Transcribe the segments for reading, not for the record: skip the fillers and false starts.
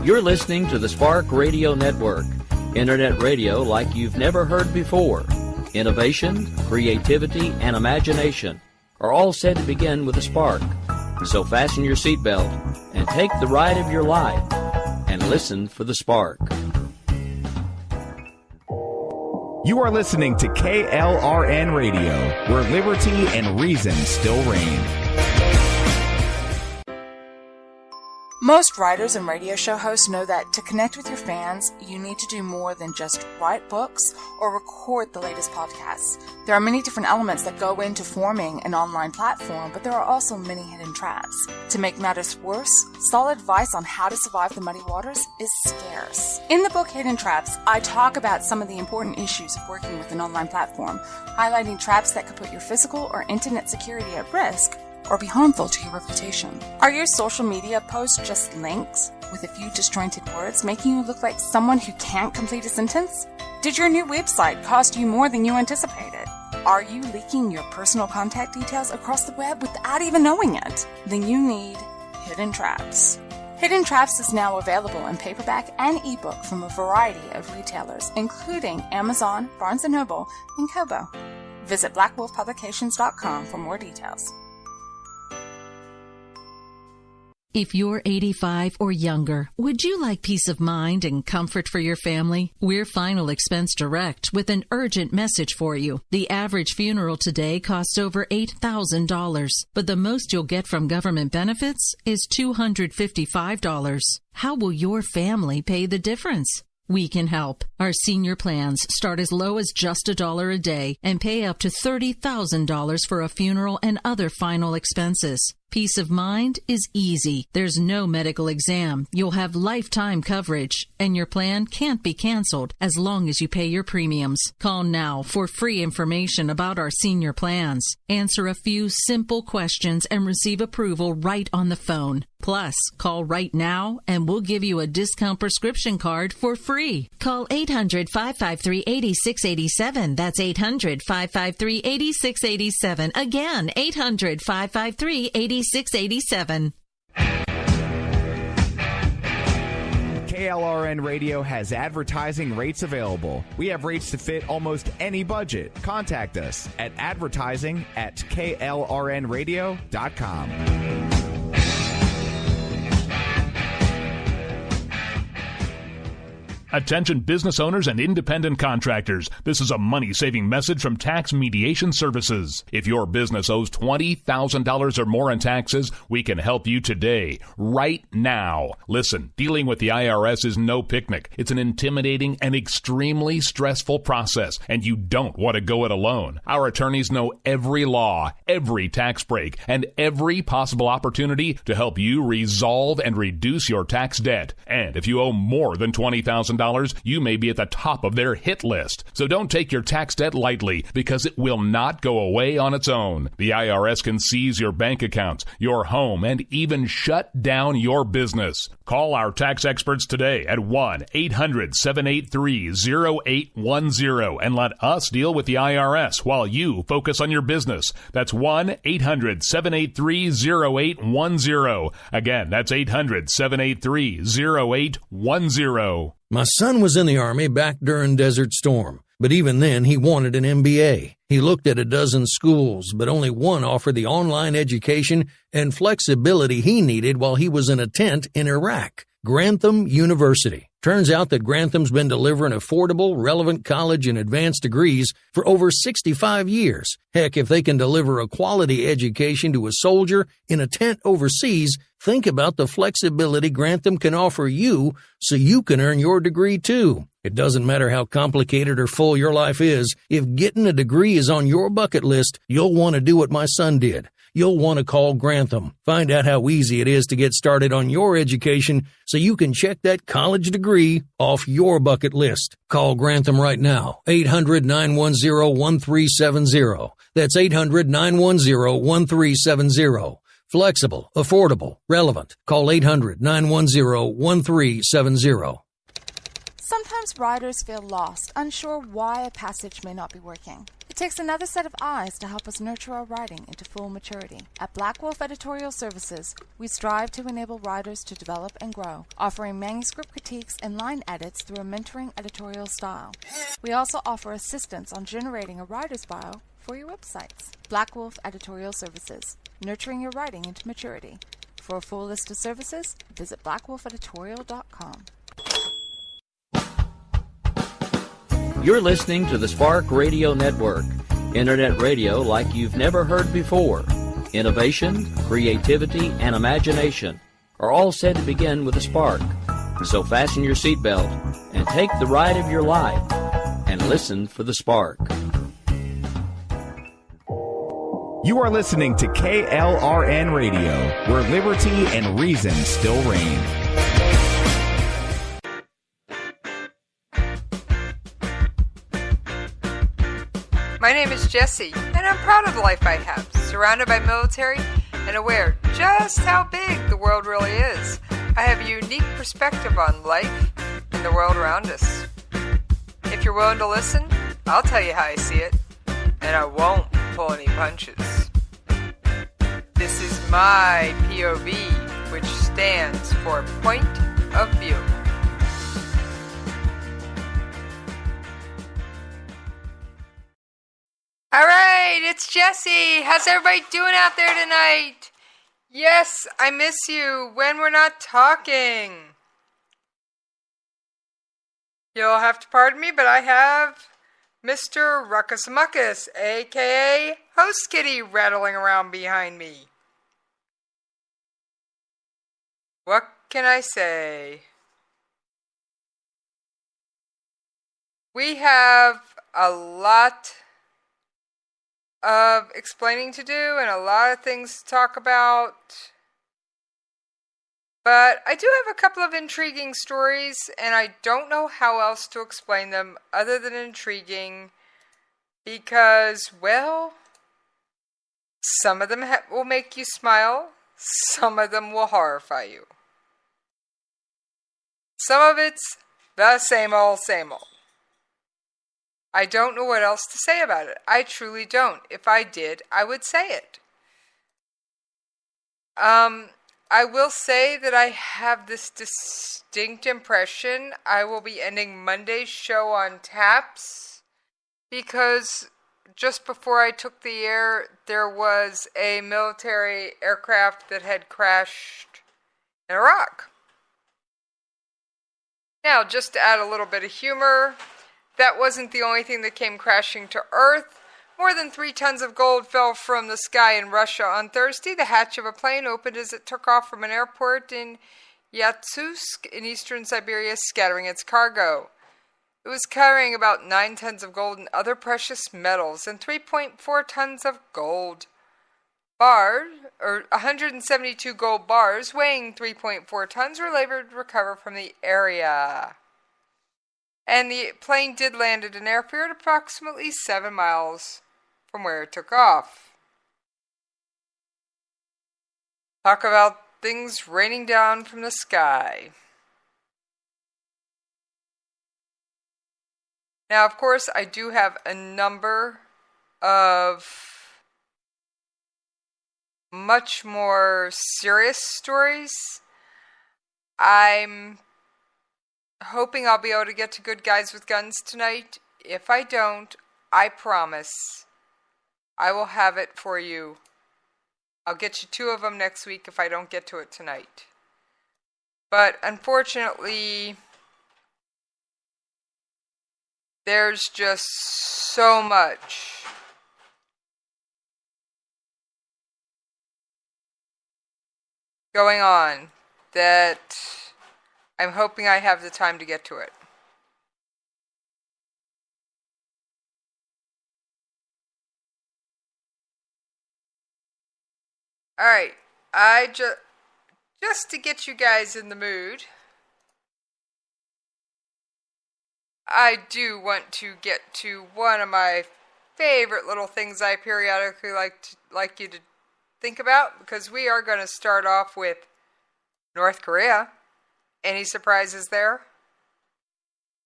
You're listening to the Spark Radio Network, Internet radio like you've never heard before. Innovation, creativity, and imagination are all said to begin with a spark. So fasten your seatbelt and take the ride of your life and listen for the spark. You are listening to KLRN Radio, where liberty and reason still reign. Most writers and radio show hosts know that to connect with your fans, you need to do more than just write books or record the latest podcasts. There are many different elements that go into forming an online platform, but there are also many hidden traps. To make matters worse, solid advice on how to survive the muddy waters is scarce. In the book Hidden Traps, I talk about some of the important issues of working with an online platform, highlighting traps that could put your physical or internet security at risk or be harmful to your reputation. Are your social media posts just links with a few disjointed words, making you look like someone who can't complete a sentence? Did your new website cost you more than you anticipated? Are you leaking your personal contact details across the web without even knowing it? Then you need Hidden Traps. Hidden Traps is now available in paperback and ebook from a variety of retailers, including Amazon, Barnes & Noble, and Kobo. Visit blackwolfpublications.com for more details. If you're 85 or younger, would you like peace of mind and comfort for your family? We're Final Expense Direct with an urgent message for you. The average funeral today costs over $8,000, but the most you'll get from government benefits is $255. How will your family pay the difference? We can help. Our senior plans start as low as just $1 a day and pay up to $30,000 for a funeral and other final expenses. Peace of mind is easy. There's no medical exam. You'll have lifetime coverage, and your plan can't be canceled as long as you pay your premiums. Call now for free information about our senior plans. Answer a few simple questions and receive approval right on the phone. Plus, call right now and we'll give you a discount prescription card for free. Call 800-553-8687. That's 800-553-8687. Again, 800-553-8687. 687. KLRN Radio has advertising rates available. We have rates to fit almost any budget. Contact us at advertising@klrnradio.com. Attention business owners and independent contractors. This is a money-saving message from Tax Mediation Services. If your business owes $20,000 or more in taxes, we can help you today, right now. Listen, dealing with the IRS is no picnic. It's an intimidating and extremely stressful process, and you don't want to go it alone. Our attorneys know every law, every tax break, and every possible opportunity to help you resolve and reduce your tax debt. And if you owe more than $20,000, you may be at the top of their hit list. So don't take your tax debt lightly, because it will not go away on its own. The IRS can seize your bank accounts, your home, and even shut down your business. Call our tax experts today at 1-800-783-0810 and let us deal with the IRS while you focus on your business. That's 1-800-783-0810. Again, that's 800-783-0810. My son was in the Army back during Desert Storm, but even then he wanted an MBA. He looked at a dozen schools, but only one offered the online education and flexibility he needed while he was in a tent in Iraq. Grantham University. Turns out that Grantham's been delivering affordable, relevant college and advanced degrees for over 65 years. Heck, if they can deliver a quality education to a soldier in a tent overseas, think about the flexibility Grantham can offer you so you can earn your degree too. It doesn't matter how complicated or full your life is. If getting a degree is on your bucket list, you'll want to do what my son did. You'll want to call Grantham. Find out how easy it is to get started on your education so you can check that college degree off your bucket list. Call Grantham right now, 800-910-1370. That's 800-910-1370. Flexible, affordable, relevant. Call 800-910-1370. Sometimes writers feel lost, unsure why a passage may not be working. It takes another set of eyes to help us nurture our writing into full maturity. At Black Wolf Editorial Services, we strive to enable writers to develop and grow, offering manuscript critiques and line edits through a mentoring editorial style. We also offer assistance on generating a writer's bio for your websites. Black Wolf Editorial Services, nurturing your writing into maturity. For a full list of services, visit blackwolfeditorial.com. You're listening to the Spark Radio Network, Internet radio like you've never heard before. Innovation, creativity, and imagination are all said to begin with a spark. So fasten your seatbelt and take the ride of your life and listen for the spark. You are listening to KLRN Radio, where liberty and reason still reign. My name is Jessie, and I'm proud of the life I have, surrounded by military and aware just how big the world really is. I have a unique perspective on life and the world around us. If you're willing to listen, I'll tell you how I see it, and I won't pull any punches. This is my POV, which stands for Point of View. Alright, it's Jessie. How's everybody doing out there tonight? Yes, I miss you when we're not talking. You'll have to pardon me, but I have Mr. Ruckus-Muckus, aka Host Kitty, rattling around behind me. What can I say? We have a lot of explaining to do and a lot of things to talk about. But I do have a couple of intriguing stories, and I don't know how else to explain them other than intriguing, because, well, some of them will make you smile, some of them will horrify you. Some of it's the same old, same old. I don't know what else to say about it. I truly don't. If I did, I would say it. I will say that I have this distinct impression I will be ending Monday's show on taps, because just before I took the air, there was a military aircraft that had crashed in Iraq. Now, just to add a little bit of humor, that wasn't the only thing that came crashing to Earth. More than 3 tons of gold fell from the sky in Russia on Thursday. The hatch of a plane opened as it took off from an airport in Yatsusk in eastern Siberia, scattering its cargo. It was carrying about 9 tons of gold and other precious metals, and 3.4 tons of gold bars, or 172 gold bars weighing 3.4 tons, were later recovered from the area. And the plane did land at an airfield approximately 7 miles from where it took off. Talk about things raining down from the sky. Now, of course, I do have a number of much more serious stories. I'm hoping I'll be able to get to Good Guys with Guns tonight. If I don't, I promise I will have it for you. I'll get you 2 of them next week if I don't get to it tonight. But unfortunately, there's just so much going on that I'm hoping I have the time to get to it. Alright, just to get you guys in the mood, I do want to get to one of my favorite little things I periodically like you to think about, because we are going to start off with North Korea. Any surprises there?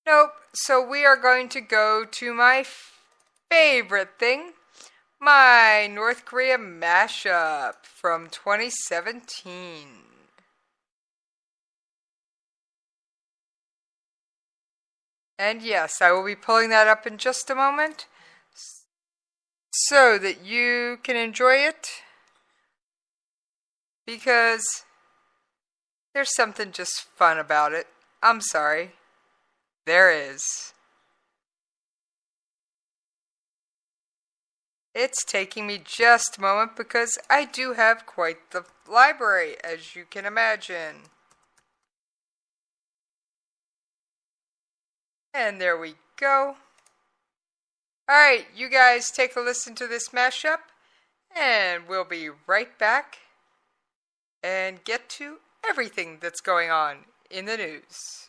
Nope. So we are going to go to my favorite thing, my North Korea mashup from 2017. And yes, I will be pulling that up in just a moment so that you can enjoy it, because there's something just fun about it. I'm sorry. There is. It's taking me just a moment because I do have quite the library, as you can imagine. And there we go. Alright, you guys take a listen to this mashup, and we'll be right back and get to everything that's going on in the news.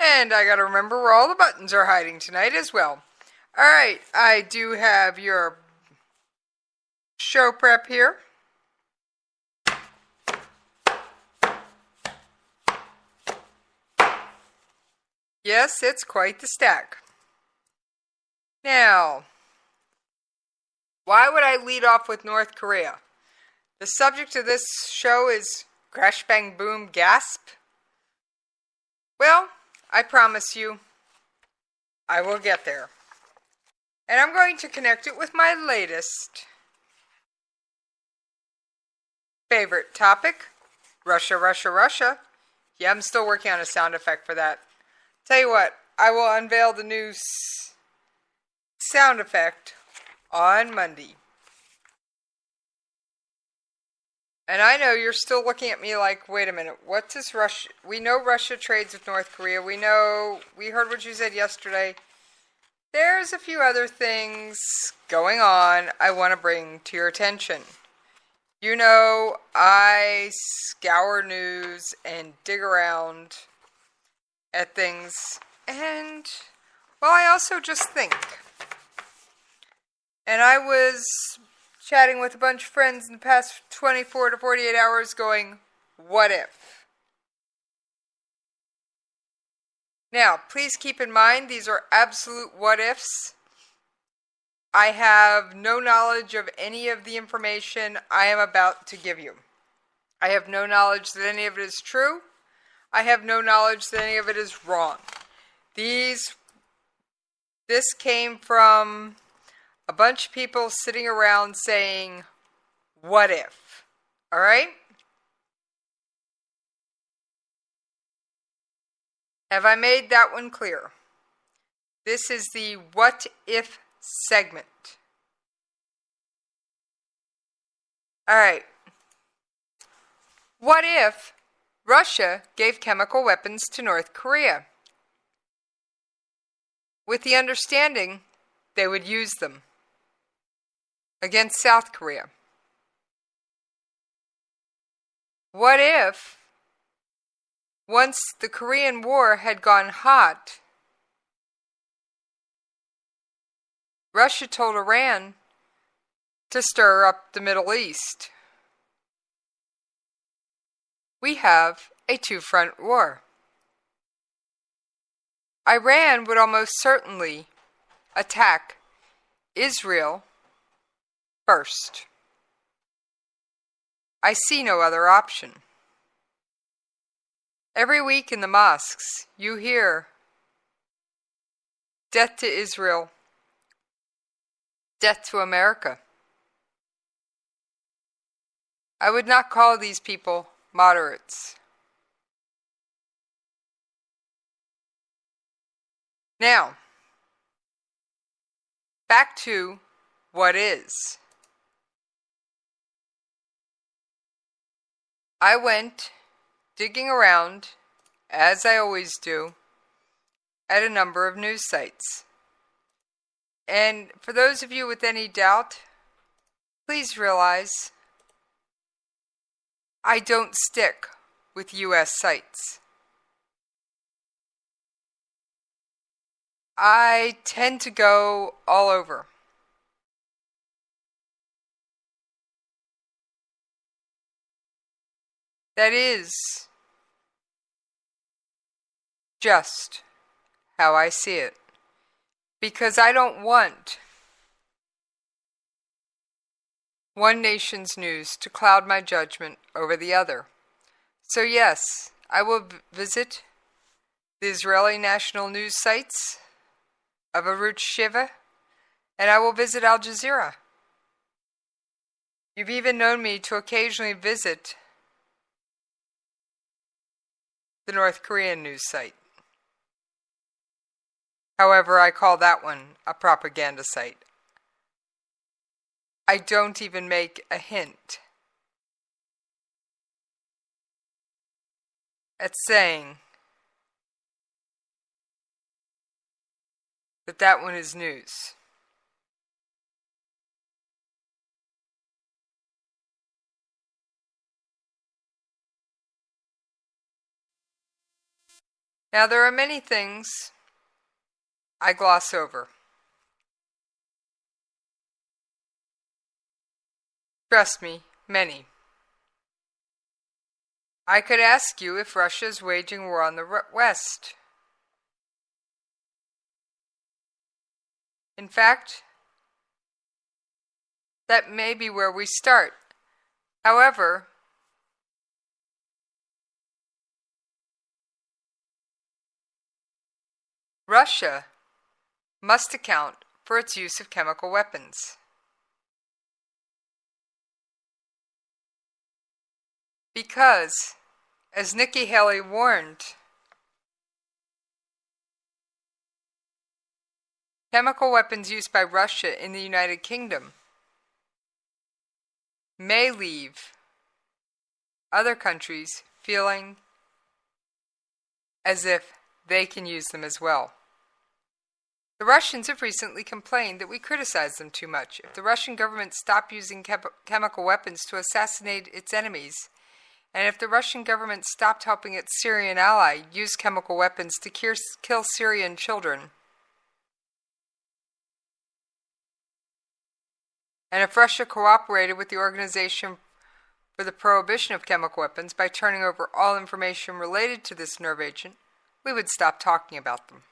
And I gotta remember where all the buttons are hiding tonight as well. Alright, I do have your show prep here. Yes, it's quite the stack. Now, why would I lead off with North Korea? The subject of this show is Crash Bang Boom, gasp. Well, I promise you, I will get there. And I'm going to connect it with my latest favorite topic, Russia, Russia, Russia. Yeah, I'm still working on a sound effect for that. Tell you what, I will unveil the new sound effect on Monday. And I know you're still looking at me like, wait a minute, what does Russia... We know Russia trades with North Korea. We heard what you said yesterday. There's a few other things going on I want to bring to your attention. You know, I scour news and dig around at things. And, well, I also just think. And I was chatting with a bunch of friends in the past 24 to 48 hours going, what if? Now, please keep in mind, these are absolute what ifs. I have no knowledge of any of the information I am about to give you. I have no knowledge that any of it is true. I have no knowledge that any of it is wrong. This came from a bunch of people sitting around saying, what if? Alright? Have I made that one clear? This is the what if segment. Alright. What if Russia gave chemical weapons to North Korea, with the understanding they would use them against South Korea? What if, once the Korean War had gone hot, Russia told Iran to stir up the Middle East? We have a two-front war. Iran would almost certainly attack Israel first. I see no other option. Every week in the mosques, you hear, "Death to Israel, death to America." I would not call these people moderates. Now, back to what is. I went digging around, as I always do, at a number of news sites. And for those of you with any doubt, please realize I don't stick with U.S. sites. I tend to go all over. That is just how I see it. Because I don't want one nation's news to cloud my judgment over the other. So yes, I will visit the Israeli national news sites of Arutz Shiva, and I will visit Al Jazeera. You've even known me to occasionally visit the North Korean news site. However, I call that one a propaganda site. I don't even make a hint at saying that that one is news. Now, there are many things I gloss over. Trust me, many. I could ask you if Russia is waging war on the West. In fact, that may be where we start. However, Russia must account for its use of chemical weapons. Because, as Nikki Haley warned, chemical weapons used by Russia in the United Kingdom may leave other countries feeling as if they can use them as well. The Russians have recently complained that we criticize them too much. If the Russian government stopped using chemical weapons to assassinate its enemies, and if the Russian government stopped helping its Syrian ally use chemical weapons to kill Syrian children, and if Russia cooperated with the Organization for the Prohibition of Chemical Weapons by turning over all information related to this nerve agent, we would stop talking about them.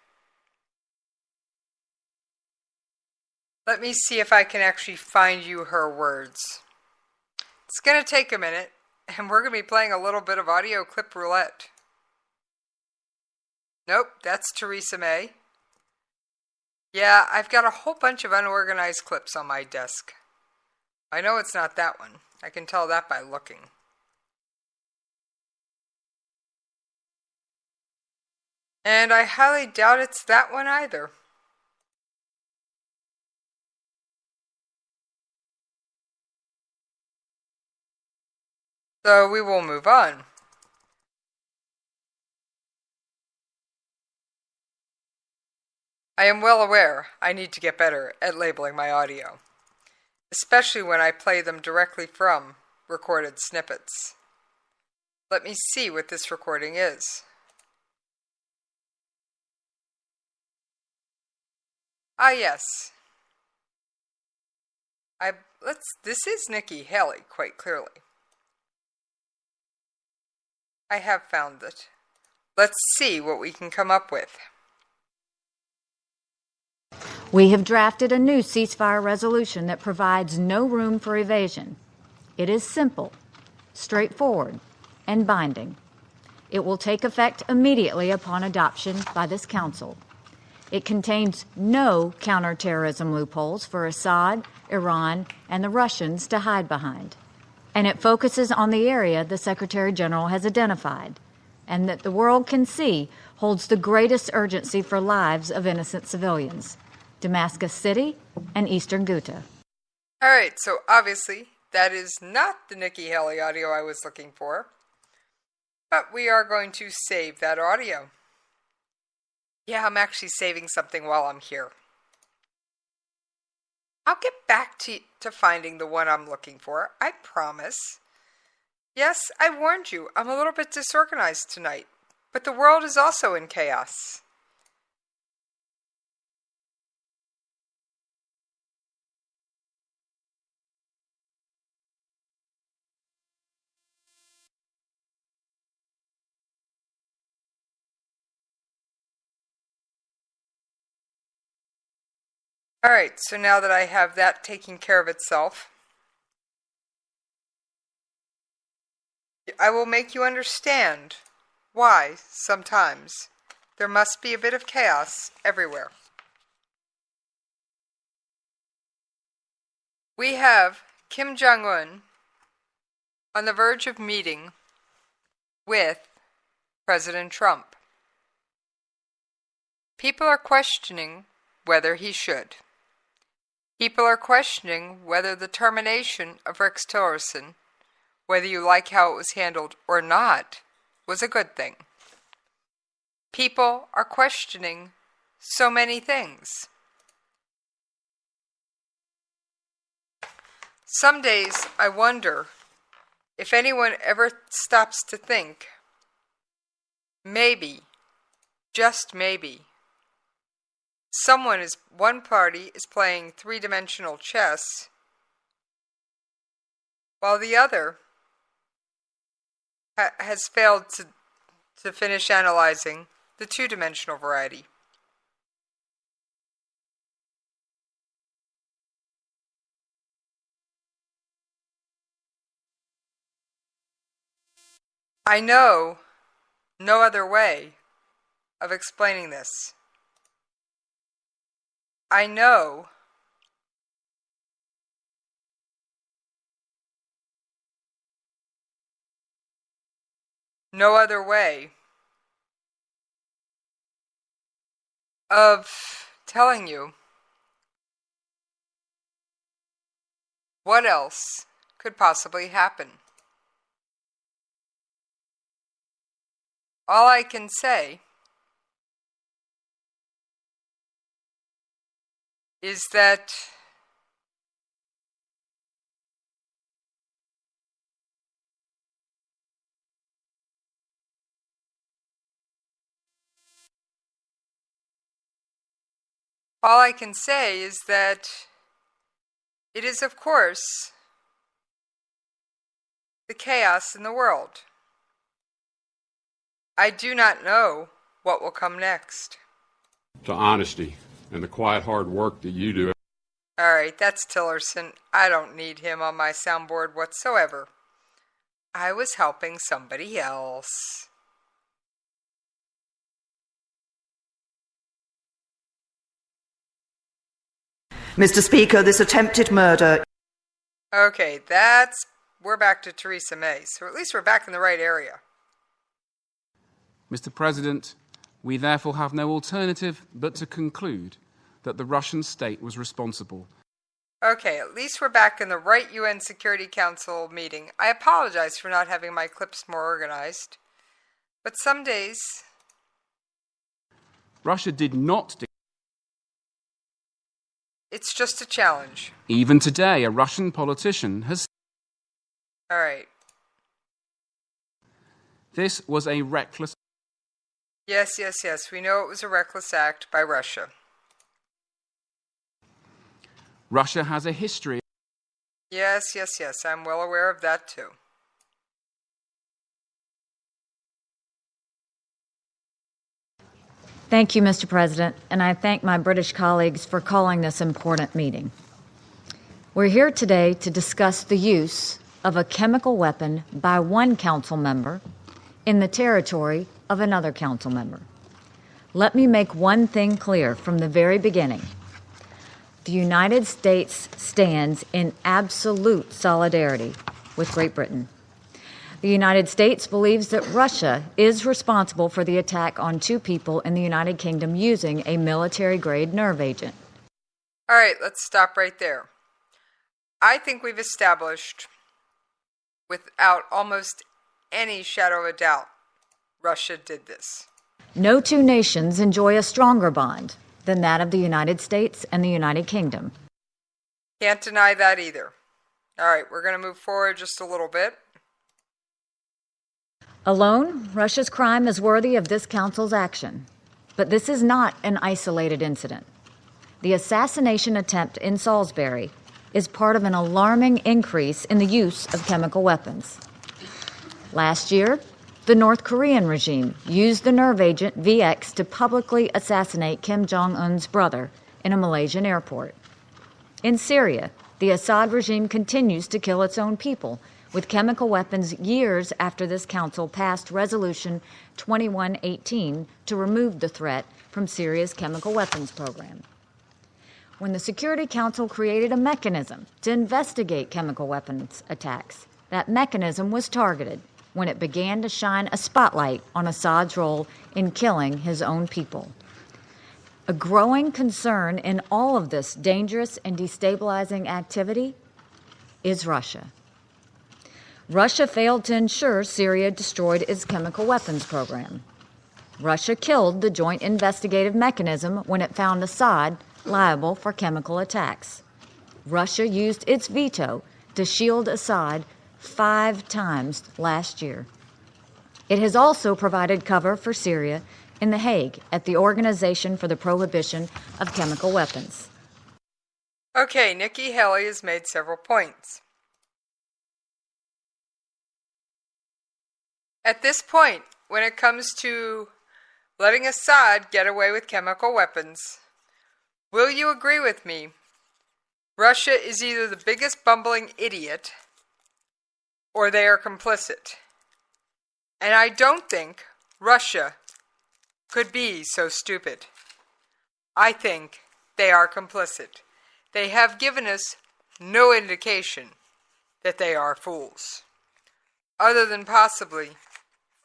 Let me see if I can actually find you her words. It's going to take a minute, and we're going to be playing a little bit of audio clip roulette. Nope, that's Theresa May. Yeah, I've got a whole bunch of unorganized clips on my desk. I know it's not that one. I can tell that by looking. And I highly doubt it's that one either. So we will move on. I am well aware I need to get better at labeling my audio, especially when I play them directly from recorded snippets. Let me see what this recording is. Ah, yes. This is Nikki Haley, quite clearly. I have found it. Let's see what we can come up with. We have drafted a new ceasefire resolution that provides no room for evasion. It is simple, straightforward, and binding. It will take effect immediately upon adoption by this Council. It contains no counterterrorism loopholes for Assad, Iran, and the Russians to hide behind. And it focuses on the area the Secretary General has identified, and that the world can see holds the greatest urgency for lives of innocent civilians: Damascus City and eastern Ghouta. All right, so obviously that is not the Nikki Haley audio I was looking for, but we are going to save that audio. Yeah, I'm actually saving something while I'm here. I'll get back to finding the one I'm looking for, I promise. Yes, I warned you, I'm a little bit disorganized tonight, but the world is also in chaos. Alright, so now that I have that taking care of itself, I will make you understand why, sometimes, there must be a bit of chaos everywhere. We have Kim Jong-un on the verge of meeting with President Trump. People are questioning whether he should. People are questioning whether the termination of Rex Tillerson, whether you like how it was handled or not, was a good thing. People are questioning so many things. Some days I wonder if anyone ever stops to think, maybe, just maybe, one party is playing three-dimensional chess, while the other has failed to finish analyzing the two-dimensional variety. I know no other way of explaining this. I know no other way of telling you what else could possibly happen. All I can say is that it is, of course, the chaos in the world. I do not know what will come next. To honesty and the quiet hard work that you do. All right, that's Tillerson. I don't need him on my soundboard whatsoever. I was helping somebody else. Mr. Speaker, this attempted murder... Okay, we're back to Theresa May, so at least we're back in the right area. Mr. President, we therefore have no alternative but to conclude that the Russian state was responsible. Okay, at least we're back in the right UN Security Council meeting. I apologize for not having my clips more organized, but some days... Russia did not... It's just a challenge. Even today, a Russian politician has... All right. This was a reckless... Yes, we know it was a reckless act by Russia. Russia has a history... Yes, I'm well aware of that too. Thank you, Mr. President, and I thank my British colleagues for calling this important meeting. We're here today to discuss the use of a chemical weapon by one council member in the territory of another council member. Let me make one thing clear from the very beginning. The United States stands in absolute solidarity with Great Britain. The United States believes that Russia is responsible for the attack on 2 people in the United Kingdom using a military-grade nerve agent. All right, let's stop right there. I think we've established, without almost any shadow of a doubt, Russia did this. No 2 nations enjoy a stronger bond than that of the United States and the United Kingdom. Can't deny that either. All right, we're going to move forward just a little bit. Alone, Russia's crime is worthy of this council's action. But this is not an isolated incident. The assassination attempt in Salisbury is part of an alarming increase in the use of chemical weapons. Last year, the North Korean regime used the nerve agent VX to publicly assassinate Kim Jong-un's brother in a Malaysian airport. In Syria, the Assad regime continues to kill its own people with chemical weapons years after this council passed Resolution 2118 to remove the threat from Syria's chemical weapons program. When the Security Council created a mechanism to investigate chemical weapons attacks, that mechanism was targeted when it began to shine a spotlight on Assad's role in killing his own people. A growing concern in all of this dangerous and destabilizing activity is Russia. Russia failed to ensure Syria destroyed its chemical weapons program. Russia killed the Joint Investigative Mechanism when it found Assad liable for chemical attacks. Russia used its veto to shield Assad 5 times last year. It has also provided cover for Syria in The Hague at the Organization for the Prohibition of Chemical Weapons. Okay, Nikki Haley has made several points. At this point, when it comes to letting Assad get away with chemical weapons, will you agree with me? Russia is either the biggest bumbling idiot or they are complicit. And I don't think Russia could be so stupid. I think they are complicit. They have given us no indication that they are fools, other than possibly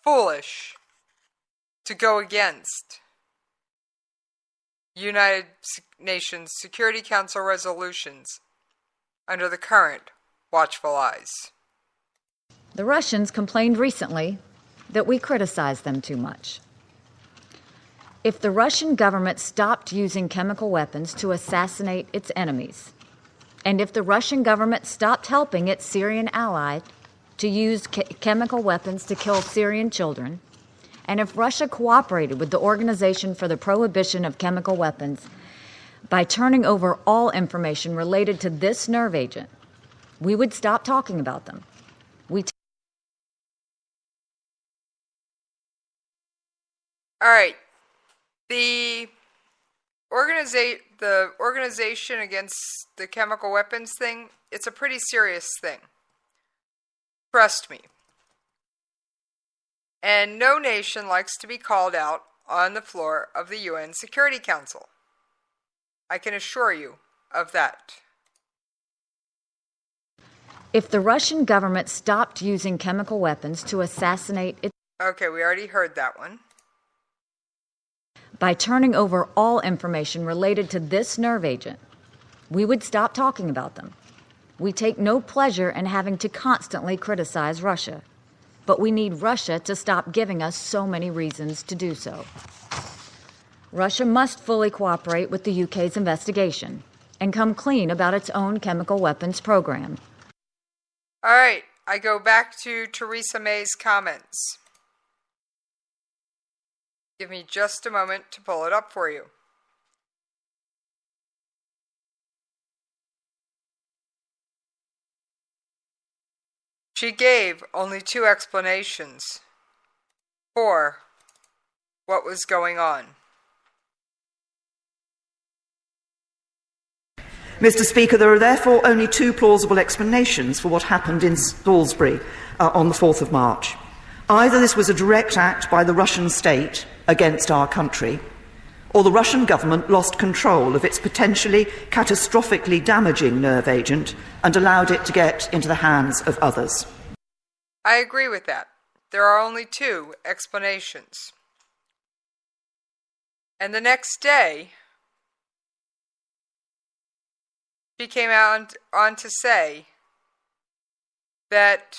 foolish to go against United Nations Security Council resolutions under the current watchful eyes. The Russians complained recently that we criticize them too much. If the Russian government stopped using chemical weapons to assassinate its enemies, and if the Russian government stopped helping its Syrian ally to use chemical weapons to kill Syrian children, and if Russia cooperated with the Organization for the Prohibition of Chemical Weapons by turning over all information related to this nerve agent, we would stop talking about them. All right. The organization against the chemical weapons thing, it's a pretty serious thing. Trust me. And no nation likes to be called out on the floor of the UN Security Council. I can assure you of that. If the Russian government stopped using chemical weapons to assassinate its... Okay, we already heard that one. By turning over all information related to this nerve agent, we would stop talking about them. We take no pleasure in having to constantly criticize Russia, but we need Russia to stop giving us so many reasons to do so. Russia must fully cooperate with the UK's investigation and come clean about its own chemical weapons program. All right, I go back to Theresa May's comments. Give me just a moment to pull it up for you. She gave only 2 explanations for what was going on. Mr. Speaker, there are therefore only two plausible explanations for what happened in Salisbury on the 4th of March. Either this was a direct act by the Russian state against our country, or the Russian government lost control of its potentially catastrophically damaging nerve agent and allowed it to get into the hands of others. I agree with that. There are only two explanations. And the next day, she came on to say that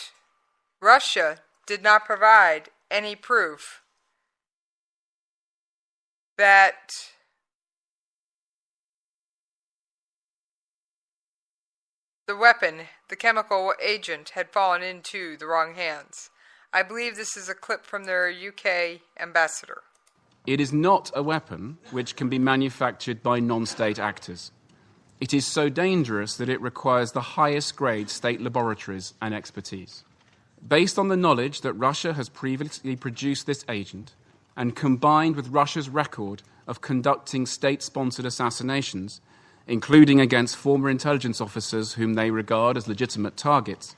Russia did not provide any proof that the weapon, the chemical agent, had fallen into the wrong hands. I believe this is a clip from their UK ambassador. It is not a weapon which can be manufactured by non-state actors. It is so dangerous that it requires the highest grade state laboratories and expertise. Based on the knowledge that Russia has previously produced this agent, and combined with Russia's record of conducting state-sponsored assassinations, including against former intelligence officers whom they regard as legitimate targets,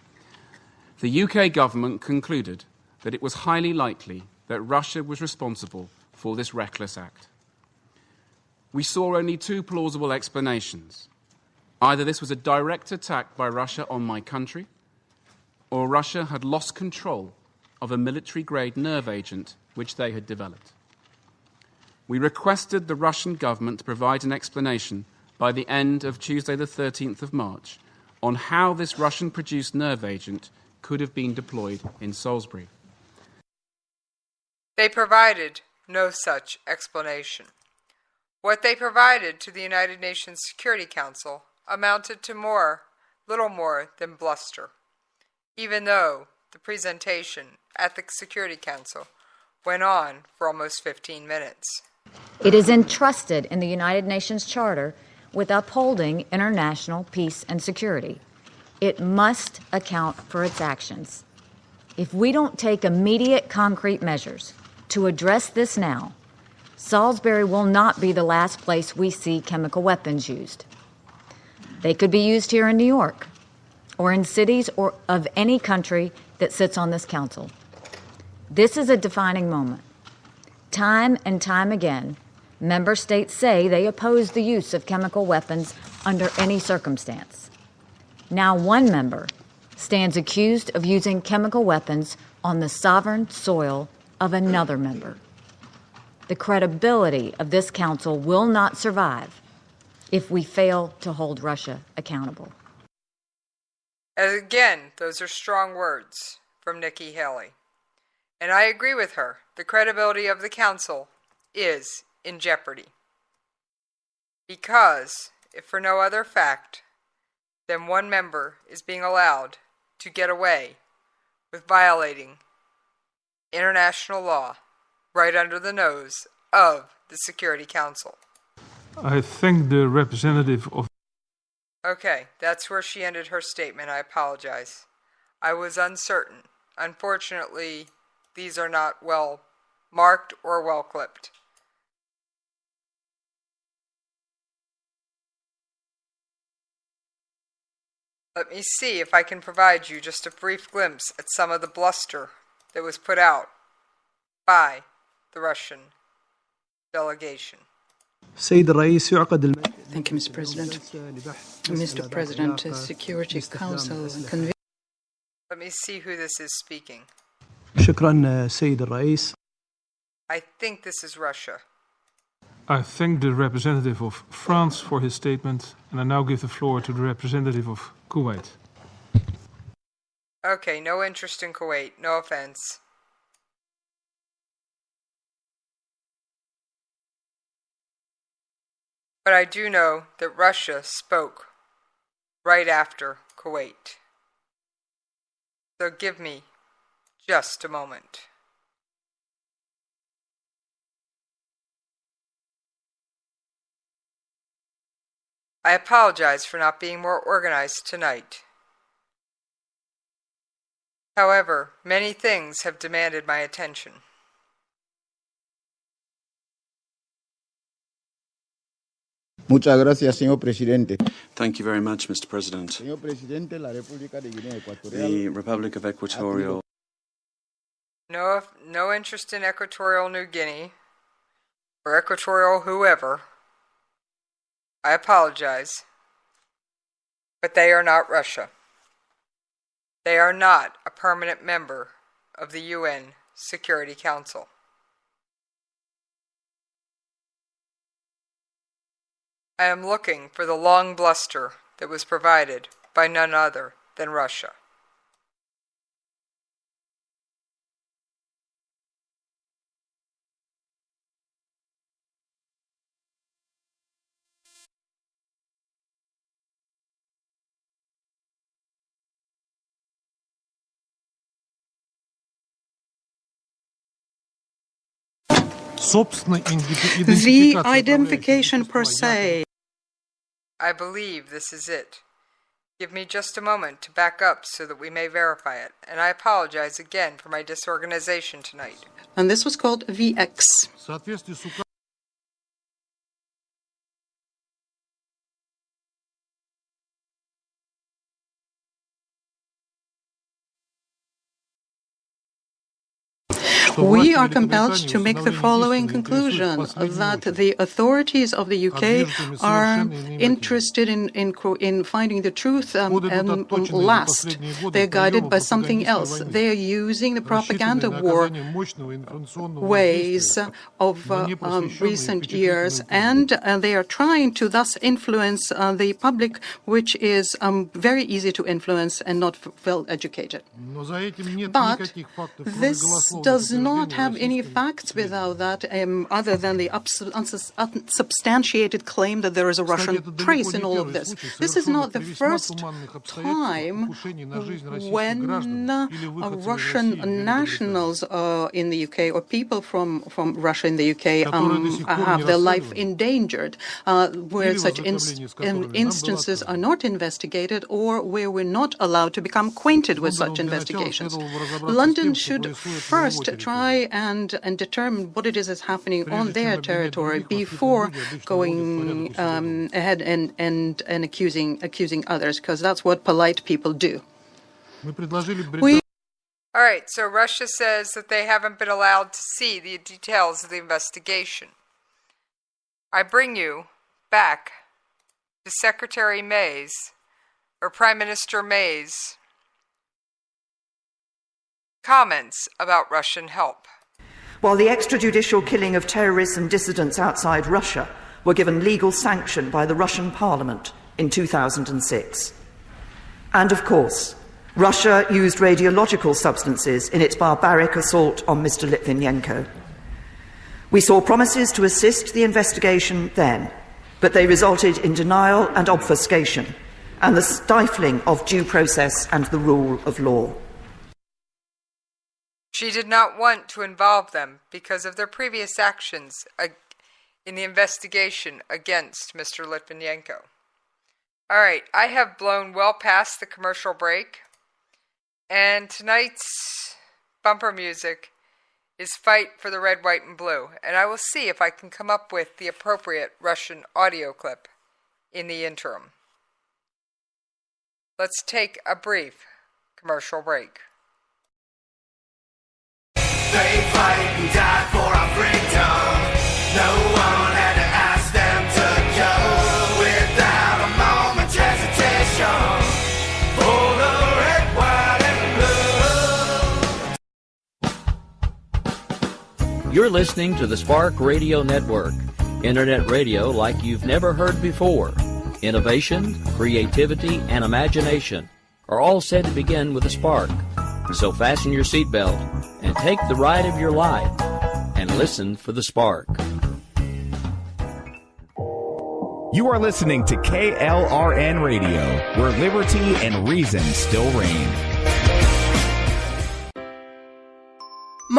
the UK government concluded that it was highly likely that Russia was responsible for this reckless act. We saw only two plausible explanations. Either this was a direct attack by Russia on my country, or Russia had lost control of a military-grade nerve agent which they had developed. We requested the Russian government to provide an explanation by the end of Tuesday the 13th of March on how this Russian-produced nerve agent could have been deployed in Salisbury. They provided no such explanation. What they provided to the United Nations Security Council amounted to little more than bluster, even though the presentation at the Security Council went on for almost 15 minutes. It is entrusted in the United Nations Charter with upholding international peace and security. It must account for its actions. If we don't take immediate concrete measures to address this now, Salisbury will not be the last place we see chemical weapons used. They could be used here in New York or in cities or of any country that sits on this council. This is a defining moment. Time and time again, member states say they oppose the use of chemical weapons under any circumstance. Now one member stands accused of using chemical weapons on the sovereign soil of another member. The credibility of this council will not survive if we fail to hold Russia accountable. And again, those are strong words from Nikki Haley. And I agree with her. The credibility of the council is in jeopardy. Because, if for no other fact, then one member is being allowed to get away with violating international law right under the nose of the Security Council. I thank the representative of... Okay, that's where she ended her statement. I apologize. I was uncertain. Unfortunately, these are not well marked or well clipped. Let me see if I can provide you just a brief glimpse at some of the bluster that was put out by the Russian delegation. Thank you, Mr. President. Mr. President, Security Council convened. Let me see who this is speaking. I think this is Russia. I thank the representative of France for his statement, and I now give the floor to the representative of Kuwait. Okay, no interest in Kuwait, no offense. But I do know that Russia spoke right after Kuwait. So give me just a moment. I apologize for not being more organized tonight. However, many things have demanded my attention. Muchas gracias, señor presidente. Thank you very much, Mr. President. Señor presidente, la República de Guinea Ecuatorial. The Republic of Equatorial. No interest in Equatorial New Guinea or Equatorial whoever. I apologize. But they are not Russia. They are not a permanent member of the UN Security Council. I am looking for the long bluster that was provided by none other than Russia. The identification per se. I believe this is it. Give me just a moment to back up so that we may verify it, and I apologize again for my disorganization tonight. And this was called VX. We are compelled to make the following conclusion, that the authorities of the UK are interested in finding the truth and last. They're guided by something else. They're using the propaganda war ways of recent years, and they are trying to thus influence the public, which is very easy to influence and not well educated. But this does not have any facts without that, other than the unsubstantiated claim that there is a Russian trace in all of this. This is not the first time when Russian nationals in the UK or people from Russia in the UK have their life endangered, where such instances are not investigated or where we're not allowed to become acquainted with such investigations. London should first try and determine what it is happening on their territory before going ahead and accusing others, because that's what polite people do. All right, so Russia says that they haven't been allowed to see the details of the investigation. I bring you back to Secretary May's, or Prime Minister May's, comments about Russian help. While the extrajudicial killing of terrorists and dissidents outside Russia were given legal sanction by the Russian Parliament in 2006. And of course, Russia used radiological substances in its barbaric assault on Mr. Litvinenko. We saw promises to assist the investigation then, but they resulted in denial and obfuscation and the stifling of due process and the rule of law. She did not want to involve them because of their previous actions in the investigation against Mr. Litvinenko. All right, I have blown well past the commercial break, and tonight's bumper music is Fight for the Red, White, and Blue, and I will see if I can come up with the appropriate Russian audio clip in the interim. Let's take a brief commercial break. They fight and die for our freedom. No one had to ask them to go without a moment's hesitation. For the red, white, and blue. You're listening to the Spark Radio Network, internet radio like you've never heard before. Innovation, creativity, and imagination are all said to begin with a spark. So fasten your seatbelt and take the ride of your life and listen for the spark. You are listening to KLRN Radio, where liberty and reason still reign.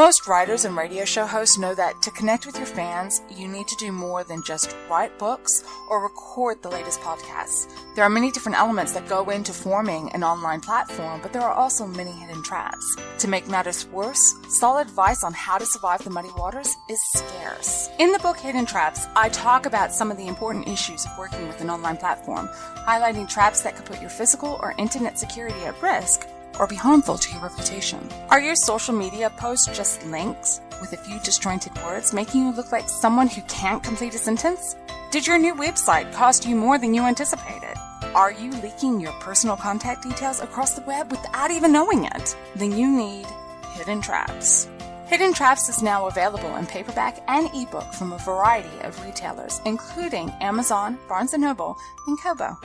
Most writers and radio show hosts know that to connect with your fans, you need to do more than just write books or record the latest podcasts. There are many different elements that go into forming an online platform, but there are also many hidden traps. To make matters worse, solid advice on how to survive the muddy waters is scarce. In the book Hidden Traps, I talk about some of the important issues of working with an online platform, highlighting traps that could put your physical or internet security at risk or be harmful to your reputation. Are your social media posts just links with a few disjointed words, making you look like someone who can't complete a sentence? Did your new website cost you more than you anticipated? Are you leaking your personal contact details across the web without even knowing it? Then you need Hidden Traps. Hidden Traps is now available in paperback and ebook from a variety of retailers, including Amazon, Barnes & Noble, and Kobo.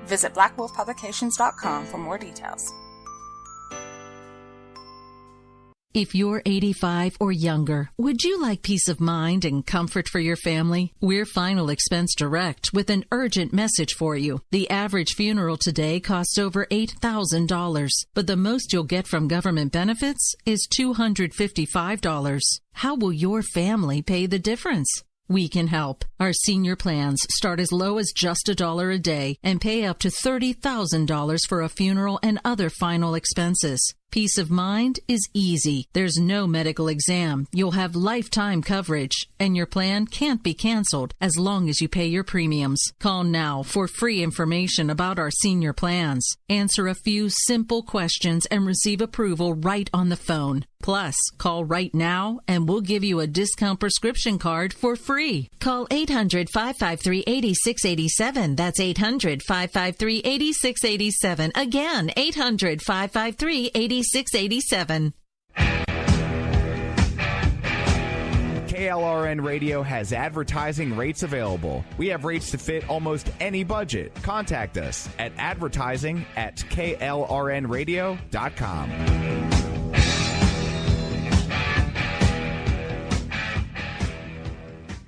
Visit blackwolfpublications.com for more details. If you're 85 or younger, would you like peace of mind and comfort for your family? We're Final Expense Direct with an urgent message for you. The average funeral today costs over $8,000, but the most you'll get from government benefits is $255. How will your family pay the difference? We can help. Our senior plans start as low as just $1 a day and pay up to $30,000 for a funeral and other final expenses. Peace of mind is easy. There's no medical exam. You'll have lifetime coverage, and your plan can't be canceled as long as you pay your premiums. Call now for free information about our senior plans. Answer a few simple questions and receive approval right on the phone. Plus, call right now and we'll give you a discount prescription card for free. Call 800-553-8687. That's 800-553-8687. Again, 800-553-8687. 687. KLRN Radio has advertising rates available. We have rates to fit almost any budget. Contact us at advertising@klrnradio.com.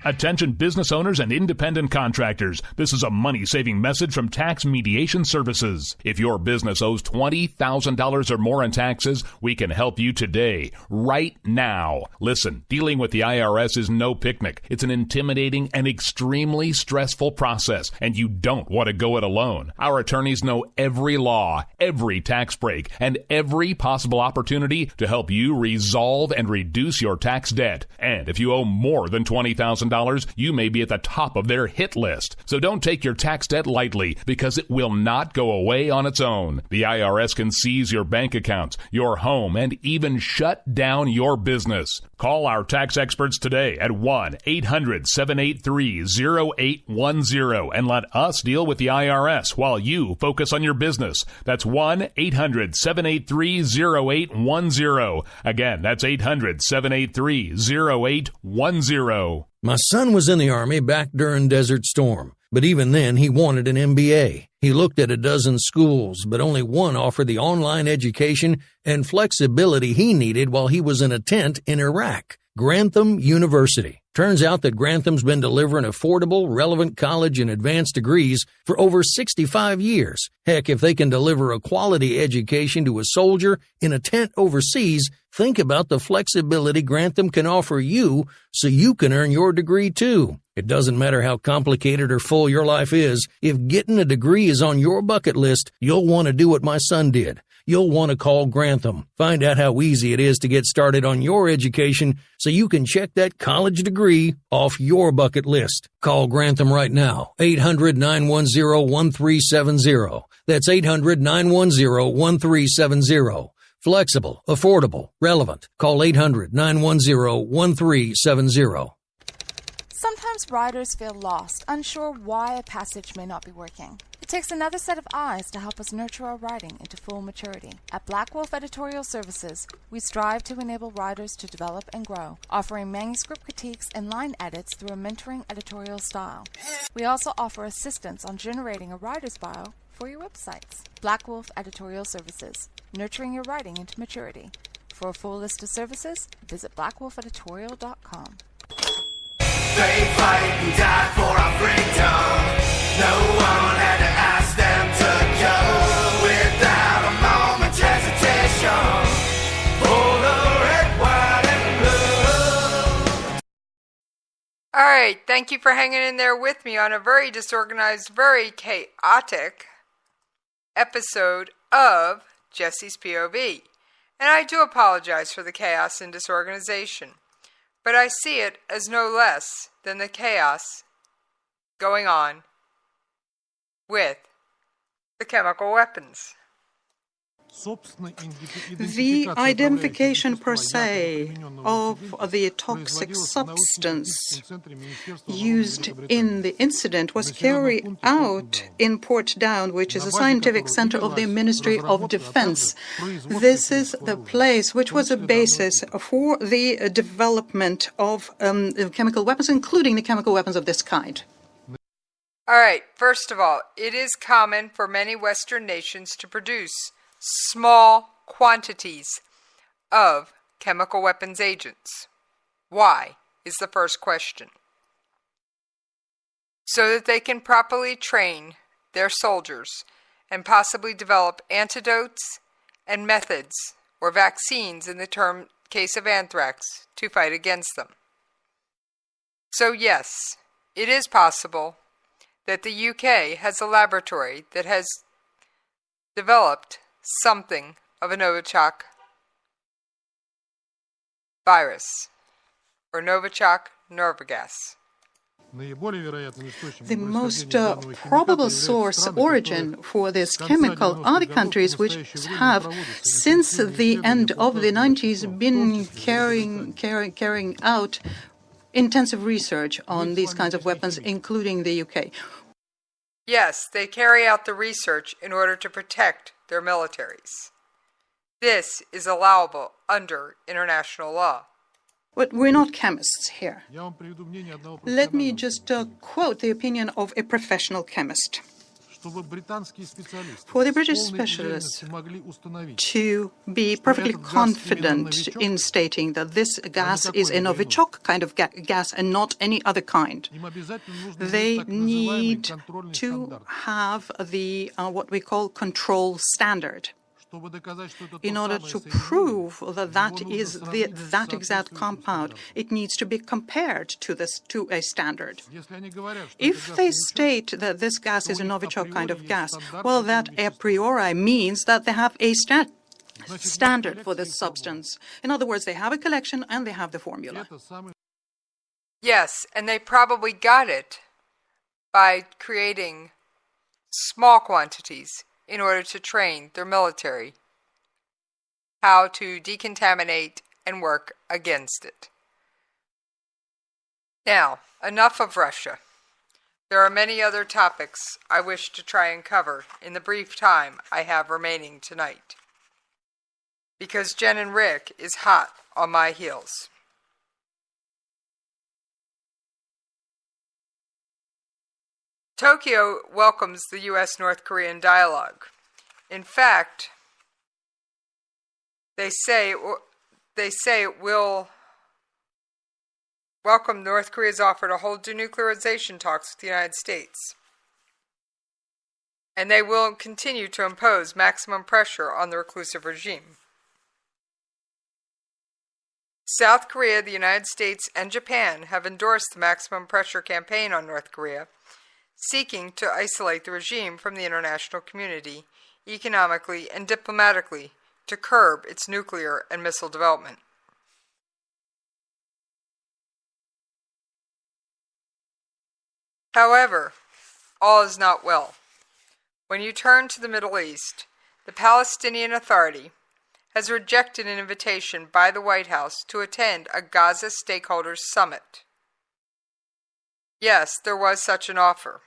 Attention business owners and independent contractors. This is a money-saving message from Tax Mediation Services. If your business owes $20,000 or more in taxes, we can help you today, right now. Listen, dealing with the IRS is no picnic. It's an intimidating and extremely stressful process, and you don't want to go it alone. Our attorneys know every law, every tax break, and every possible opportunity to help you resolve and reduce your tax debt. And if you owe more than $20,000, you may be at the top of their hit list. So don't take your tax debt lightly, because it will not go away on its own. The IRS can seize your bank accounts, your home, and even shut down your business. Call our tax experts today at 1-800-783-0810 and let us deal with the IRS while you focus on your business. That's 1-800-783-0810. Again, that's 800-783-0810. My son was in the Army back during Desert Storm, but even then he wanted an MBA. He looked at a dozen schools, but only one offered the online education and flexibility he needed while he was in a tent in Iraq, Grantham University. Turns out that Grantham's been delivering affordable, relevant college and advanced degrees for over 65 years. Heck, if they can deliver a quality education to a soldier in a tent overseas, think about the flexibility Grantham can offer you so you can earn your degree too. It doesn't matter how complicated or full your life is. If getting a degree is on your bucket list, you'll want to do what my son did. You'll want to call Grantham. Find out how easy it is to get started on your education so you can check that college degree off your bucket list. Call Grantham right now, 800-910-1370. That's 800-910-1370. Flexible, affordable, relevant. Call 800-910-1370. Sometimes writers feel lost, unsure why a passage may not be working. It takes another set of eyes to help us nurture our writing into full maturity. At Black Wolf Editorial Services, we strive to enable writers to develop and grow, offering manuscript critiques and line edits through a mentoring editorial style. We also offer assistance on generating a writer's bio for your websites. Black Wolf Editorial Services, nurturing your writing into maturity. For a full list of services, visit blackwolfeditorial.com. They fight and died for our freedom. No one had to ask them to go without a moment's hesitation. For the red, white, and All right, thank you for hanging in there with me on a very disorganized, very chaotic episode of Jesse's POV. And I do apologize for the chaos and disorganization, but I see it as no less than the chaos going on with the chemical weapons. The identification per se of the toxic substance used in the incident was carried out in Portsdown, which is a scientific center of the Ministry of Defense. This is the place which was a basis for the development of chemical weapons, including the chemical weapons of this kind. All right, first of all, it is common for many Western nations to produce small quantities of chemical weapons agents. Why is the first question. So that they can properly train their soldiers and possibly develop antidotes and methods or vaccines in the case of anthrax to fight against them. So yes, it is possible that the UK has a laboratory that has developed something of a Novichok virus, or Novichok Nervagas. The most probable source origin for this chemical are the countries which have, since the end of the 90s, been carrying out intensive research on these kinds of weapons, including the UK. Yes, they carry out the research in order to protect their militaries. This is allowable under international law. But we're not chemists here. Let me just quote the opinion of a professional chemist. For the British specialists to be perfectly confident in stating that this gas is a Novichok kind of gas and not any other kind, they need to have the what we call control standard. In order to prove that that is that exact compound, it needs to be compared to a standard. If they state that this gas is a Novichok kind of gas, well, that a priori means that they have a standard for this substance. In other words, they have a collection and they have the formula. Yes, and they probably got it by creating small quantities in order to train their military how to decontaminate and work against it. Now, enough of Russia. There are many other topics I wish to try and cover in the brief time I have remaining tonight, because Jen and Rick is hot on my heels. Tokyo welcomes the U.S.-North Korean dialogue. In fact, they say it will welcome North Korea's offer to hold denuclearization talks with the United States. And they will continue to impose maximum pressure on the reclusive regime. South Korea, the United States, and Japan have endorsed the maximum pressure campaign on North Korea, seeking to isolate the regime from the international community, economically and diplomatically, to curb its nuclear and missile development. However, all is not well. When you turn to the Middle East, the Palestinian Authority has rejected an invitation by the White House to attend a Gaza Stakeholders Summit. Yes, there was such an offer.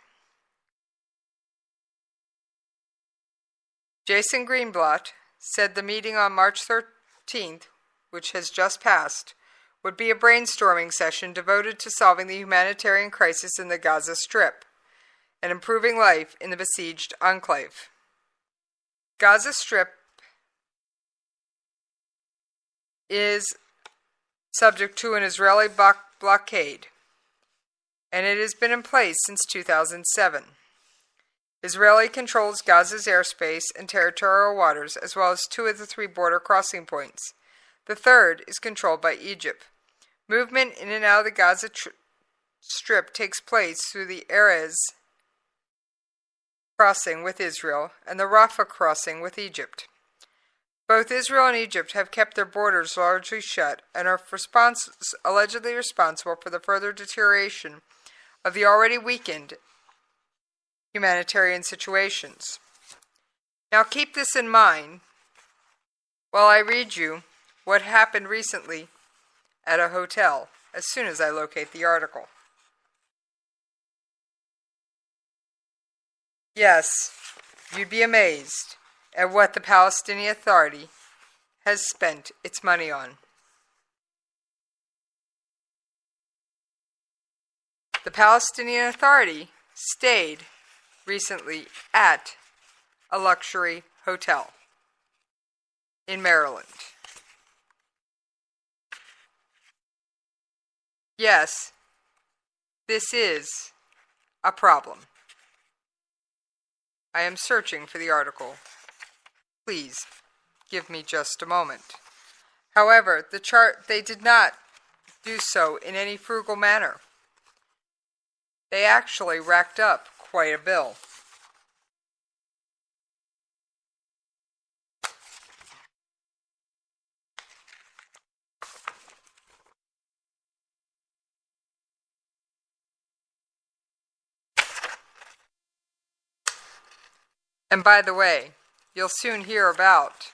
Jason Greenblatt said the meeting on March 13th, which has just passed, would be a brainstorming session devoted to solving the humanitarian crisis in the Gaza Strip and improving life in the besieged enclave. Gaza Strip is subject to an Israeli blockade, and it has been in place since 2007. Israeli controls Gaza's airspace and territorial waters, as well as 2 of the 3 border crossing points. The third is controlled by Egypt. Movement in and out of the Gaza Strip takes place through the Erez crossing with Israel and the Rafah crossing with Egypt. Both Israel and Egypt have kept their borders largely shut and are allegedly responsible for the further deterioration of the already weakened humanitarian situations. Now keep this in mind while I read you what happened recently at a hotel as soon as I locate the article. Yes, you'd be amazed at what the Palestinian Authority has spent its money on. The Palestinian Authority stayed recently at a luxury hotel in Maryland. Yes, this is a problem. I am searching for the article. Please give me just a moment. However, they did not do so in any frugal manner. They actually racked up quite a bill. And by the way, you'll soon hear about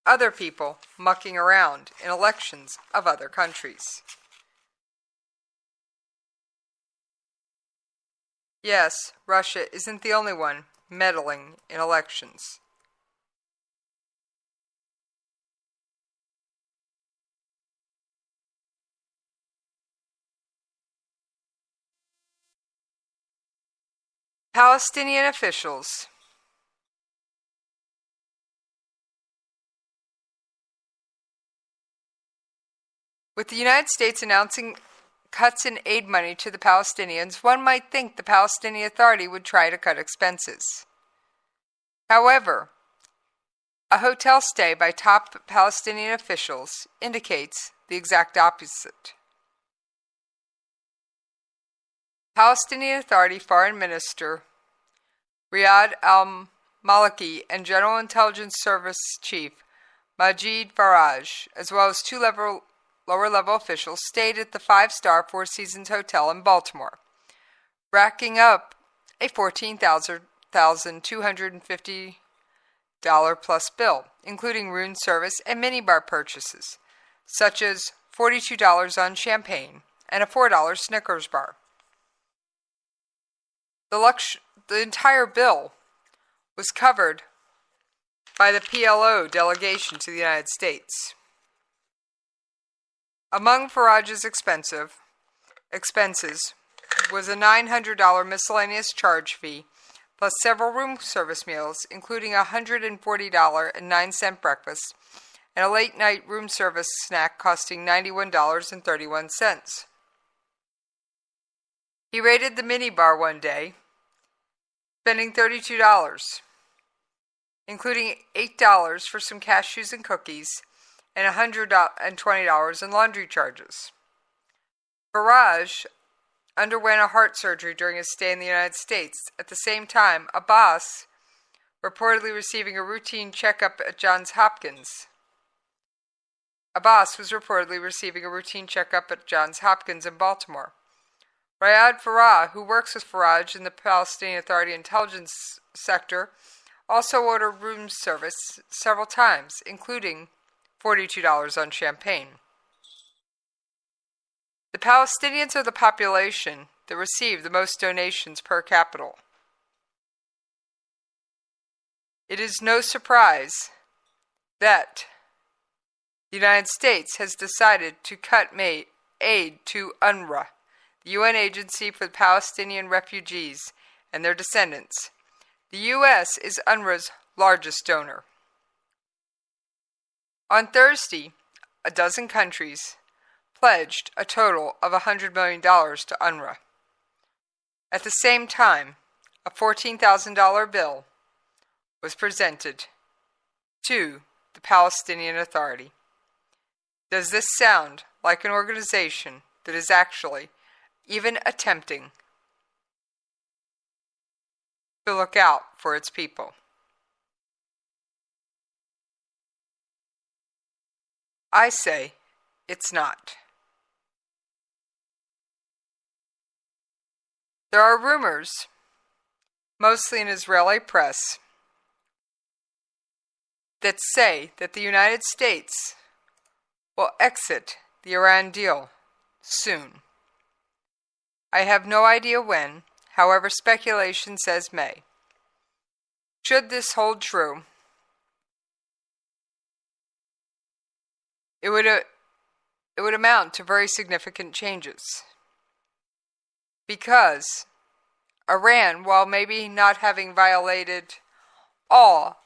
other people mucking around in elections of other countries. Yes, Russia isn't the only one meddling in elections. Palestinian officials with the United States announcing cuts in aid money to the Palestinians, one might think the Palestinian Authority would try to cut expenses. However, a hotel stay by top Palestinian officials indicates the exact opposite. Palestinian Authority Foreign Minister Riyad al-Maliki and General Intelligence Service Chief Majid Faraj, as well as two lower-level officials, stayed at the five-star Four Seasons Hotel in Baltimore, racking up a $14,250 plus bill, including room service and minibar purchases, such as $42 on champagne and a $4 Snickers bar. The entire bill was covered by the PLO delegation to the United States. Among Faraj's expenses was a $900 miscellaneous charge fee, plus several room service meals, including a $140.09 breakfast, and a late-night room service snack costing $91.31. He raided the minibar one day, spending $32, including $8 for some cashews and cookies, and $120 in laundry charges. Faraj underwent a heart surgery during his stay in the United States. At the same time, Abbas, reportedly receiving a routine checkup at Johns Hopkins. Abbas was reportedly receiving a routine checkup at Johns Hopkins in Baltimore. Riyad Farah, who works with Faraj in the Palestinian Authority intelligence sector, also ordered room service several times, including $42 on champagne. The Palestinians are the population that receive the most donations per capita. It is no surprise that the United States has decided to cut aid to UNRWA, the UN Agency for the Palestinian Refugees and their descendants. The U.S. is UNRWA's largest donor. On Thursday, a dozen countries pledged a total of $100 million to UNRWA. At the same time, a $14,000 bill was presented to the Palestinian Authority. Does this sound like an organization that is actually even attempting to look out for its people. I say it's not. There are rumors, mostly in Israeli press, that say that the United States will exit the Iran deal soon. I have no idea when, however, speculation says May. Should this hold true, it would amount to very significant changes. Because Iran, while maybe not having violated all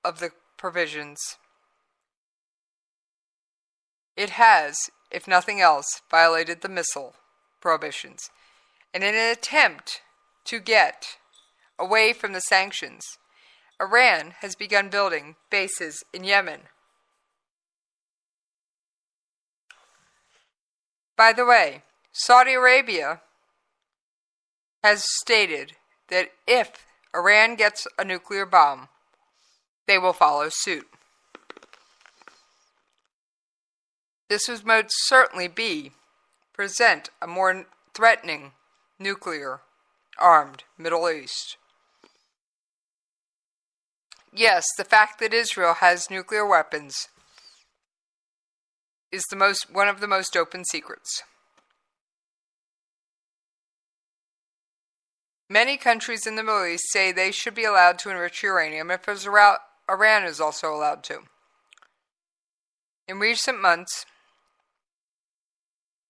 of the provisions, it has, if nothing else, violated the missile prohibitions. And in an attempt to get away from the sanctions, Iran has begun building bases in Yemen. By the way, Saudi Arabia has stated that if Iran gets a nuclear bomb, they will follow suit. This would most certainly present a more threatening nuclear-armed Middle East. Yes, the fact that Israel has nuclear weapons is one of the most open secrets. Many countries in the Middle East say they should be allowed to enrich uranium if Iran is also allowed to. In recent months,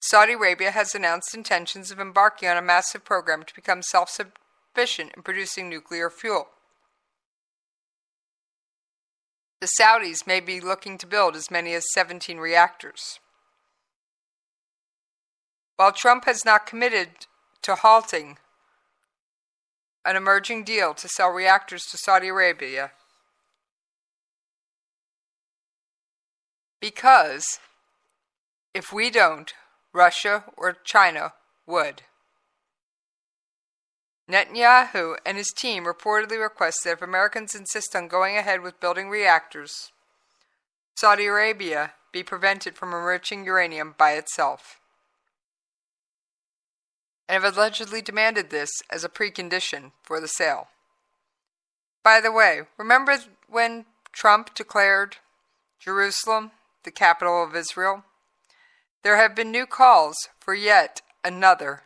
Saudi Arabia has announced intentions of embarking on a massive program to become self-sufficient in producing nuclear fuel. The Saudis may be looking to build as many as 17 reactors. While Trump has not committed to halting an emerging deal to sell reactors to Saudi Arabia, because if we don't, Russia or China would. Netanyahu and his team reportedly request that if Americans insist on going ahead with building reactors, Saudi Arabia be prevented from enriching uranium by itself, and have allegedly demanded this as a precondition for the sale. By the way, remember when Trump declared Jerusalem the capital of Israel? There have been new calls for yet another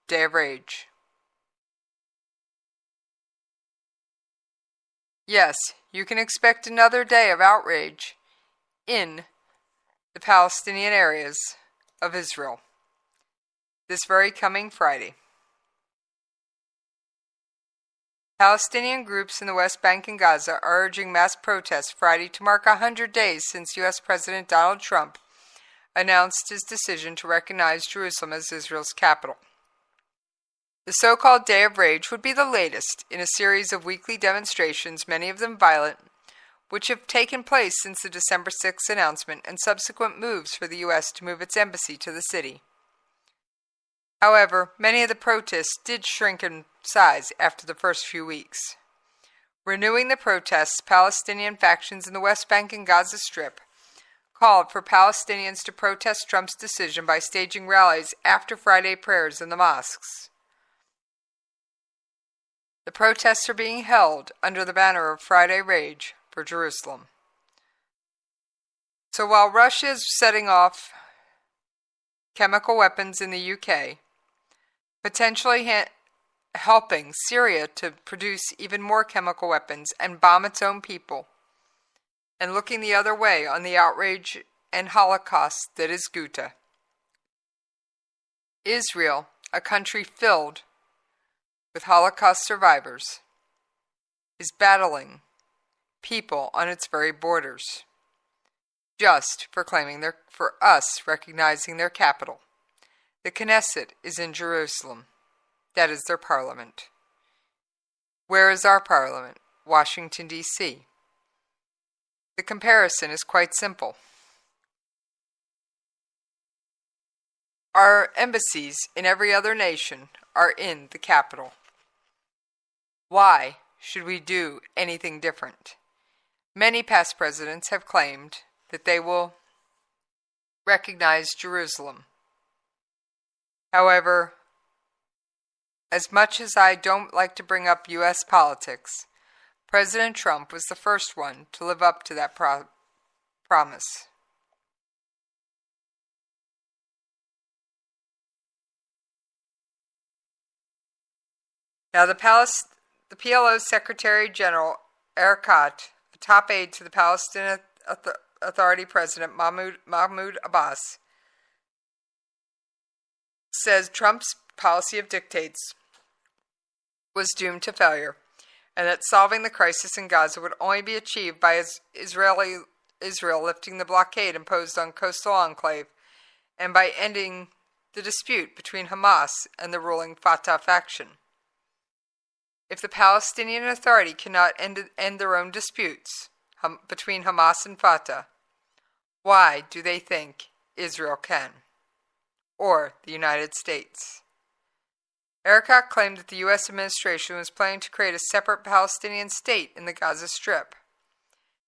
day of rage. Yes, you can expect another day of outrage in the Palestinian areas of Israel this very coming Friday. Palestinian groups in the West Bank and Gaza are urging mass protests Friday to mark 100 days since U.S. President Donald Trump announced his decision to recognize Jerusalem as Israel's capital. The so-called Day of Rage would be the latest in a series of weekly demonstrations, many of them violent, which have taken place since the December 6th announcement and subsequent moves for the U.S. to move its embassy to the city. However, many of the protests did shrink in size after the first few weeks. Renewing the protests, Palestinian factions in the West Bank and Gaza Strip called for Palestinians to protest Trump's decision by staging rallies after Friday prayers in the mosques. The protests are being held under the banner of Friday Rage for Jerusalem. So while Russia is setting off chemical weapons in the UK, potentially helping Syria to produce even more chemical weapons and bomb its own people, and looking the other way on the outrage and Holocaust that is Ghouta, Israel, a country filled with Holocaust survivors, is battling people on its very borders just for us recognizing their capital. The Knesset is in Jerusalem. That is their parliament. Where is our parliament? Washington, D.C. The comparison is quite simple. Our embassies in every other nation are in the capital. Why should we do anything different? Many past presidents have claimed that they will recognize Jerusalem. However, as much as I don't like to bring up U.S. politics, President Trump was the first one to live up to that promise. Now, the PLO's Secretary General Erekat, a top aide to the Palestinian Authority President Mahmoud Abbas, says Trump's policy of dictates was doomed to failure, and that solving the crisis in Gaza would only be achieved by Israel lifting the blockade imposed on coastal enclave and by ending the dispute between Hamas and the ruling Fatah faction. If the Palestinian Authority cannot end their own disputes between Hamas and Fatah, why do they think Israel can? Or the United States? Erekat claimed that the U.S. administration was planning to create a separate Palestinian state in the Gaza Strip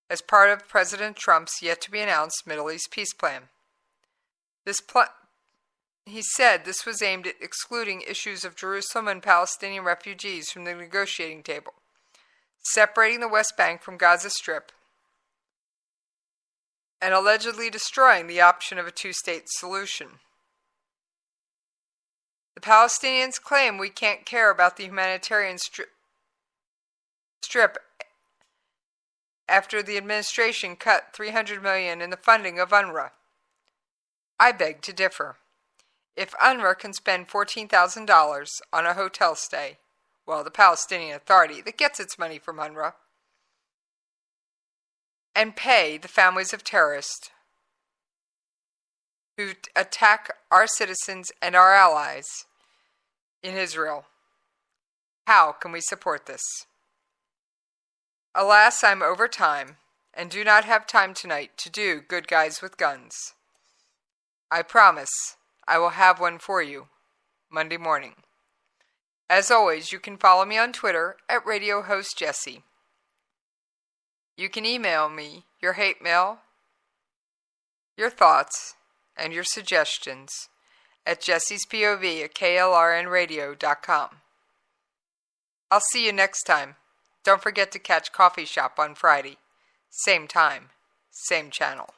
as part of President Trump's yet-to-be-announced Middle East peace plan. He said this was aimed at excluding issues of Jerusalem and Palestinian refugees from the negotiating table, separating the West Bank from Gaza Strip, and allegedly destroying the option of a two-state solution. The Palestinians claim we can't care about the humanitarian strip after the administration cut $300 million in the funding of UNRWA. I beg to differ. If UNRWA can spend $14,000 on a hotel stay, well, the Palestinian Authority that gets its money from UNRWA, and pay the families of terrorists who attack our citizens and our allies in Israel, how can we support this? Alas, I'm over time and do not have time tonight to do Good Guys with Guns. I promise I will have one for you Monday morning. As always, you can follow me on Twitter at Radio Host Jesse. You can email me your hate mail, your thoughts, and your suggestions at jessespov@klrnradio.com. I'll see you next time. Don't forget to catch Coffee Shop on Friday. Same time, same channel.